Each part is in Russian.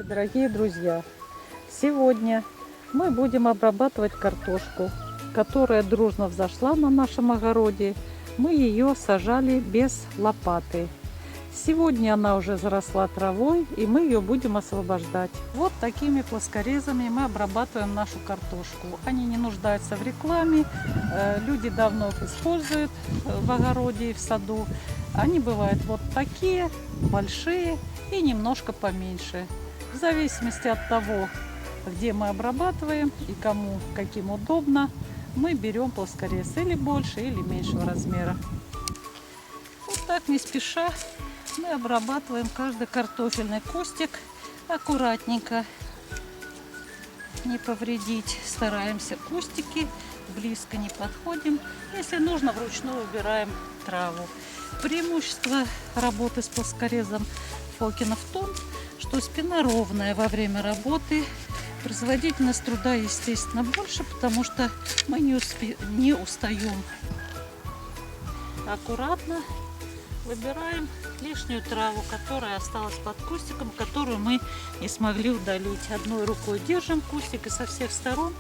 Дорогие друзья, сегодня мы будем обрабатывать картошку, которая дружно взошла на нашем огороде. Мы ее сажали без лопаты. Сегодня она уже заросла травой, и мы ее будем освобождать. Вот такими плоскорезами мы обрабатываем нашу картошку. Они не нуждаются в рекламе, люди давно их используют в огороде и в саду. Они бывают вот такие, большие и немножко поменьше. В зависимости от того, где мы обрабатываем и кому каким удобно, мы берем плоскорез или больше, или меньшего размера. Вот так не спеша мы обрабатываем каждый картофельный кустик аккуратненько, не повредить. Стараемся кустики, близко не подходим. Если нужно, вручную убираем траву. Преимущество работы с плоскорезом Фокина в том, что спина ровная во время работы. Производительность труда, естественно, больше, потому что мы не устаем. Аккуратно выбираем лишнюю траву, которая осталась под кустиком, которую мы не смогли удалить. Одной рукой держим кустик и со всех сторон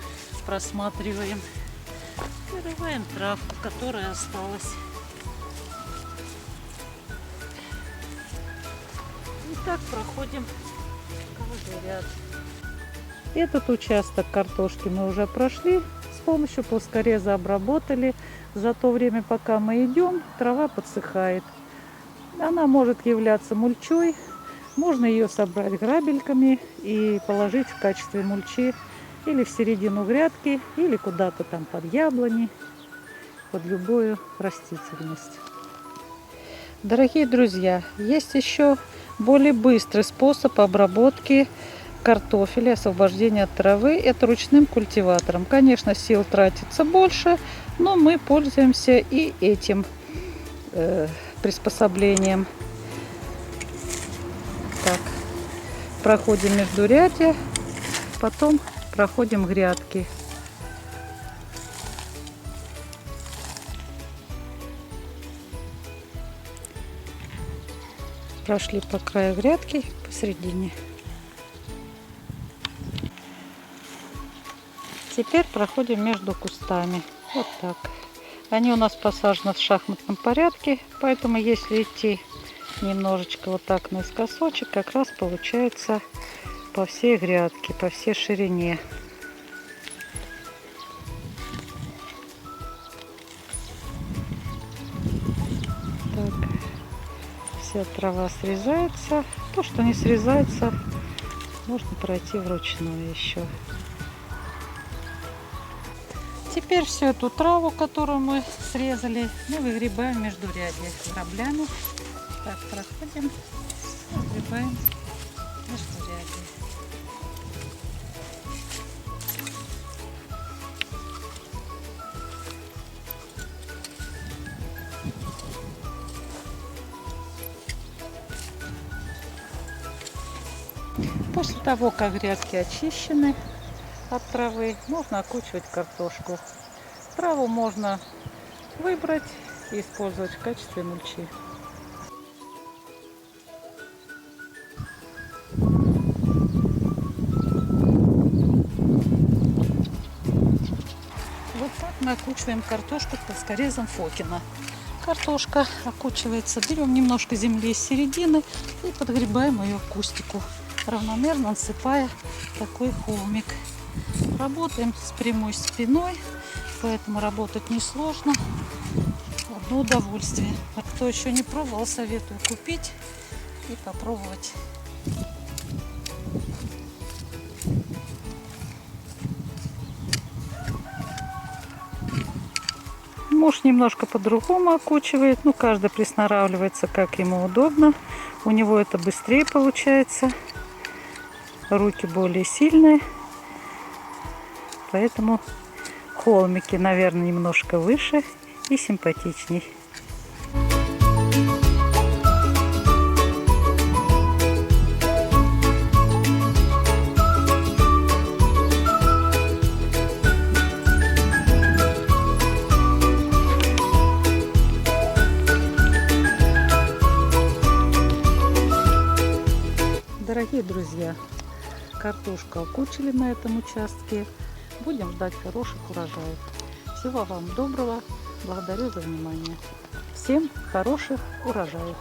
просматриваем. Вырываем травку, которая осталась. И так проходим каждый ряд. Этот участок картошки мы уже прошли, с помощью плоскореза обработали. За то время, пока мы идем, трава подсыхает. Она может являться мульчой, можно ее собрать грабельками и положить в качестве мульчи или в середину грядки, или куда-то там под яблони, под любую растительность. Дорогие друзья, есть еще более быстрый способ обработки картофеля, освобождения от травы. Это ручным культиватором. Конечно, сил тратится больше, но мы пользуемся и этим приспособлением. Так, проходим междурядья, потом проходим грядки. Прошли по краю грядки, посередине. Теперь проходим между кустами. Вот так. Они у нас посажены в шахматном порядке, поэтому если идти немножечко вот так наискосочек, как раз получается по всей грядке, по всей ширине. Так. Вся трава срезается. То, что не срезается, можно пройти вручную еще. Теперь всю эту траву, которую мы срезали, мы выгребаем между рядья граблями. Так, проходим, выгребаем между рядья. После того, как грядки очищены от травы, можно окучивать картошку. Траву можно выбрать и использовать в качестве мульчи. Вот так мы окучиваем картошку плоскорезом Фокина. Картошка окучивается, берем немножко земли из середины и подгребаем ее к кустику, равномерно насыпая такой холмик. Работаем с прямой спиной, поэтому работать несложно. Одно удовольствие. А кто еще не пробовал, советую купить и попробовать. Муж немножко по-другому окучивает, каждый приноравливается, как ему удобно. У него это быстрее получается, руки более сильные. Поэтому холмики, наверное, немножко выше и симпатичней. Дорогие друзья, Картошку окучили на этом участке. Будем ждать хороших урожаев. Всего вам доброго. Благодарю за внимание. Всем хороших урожаев.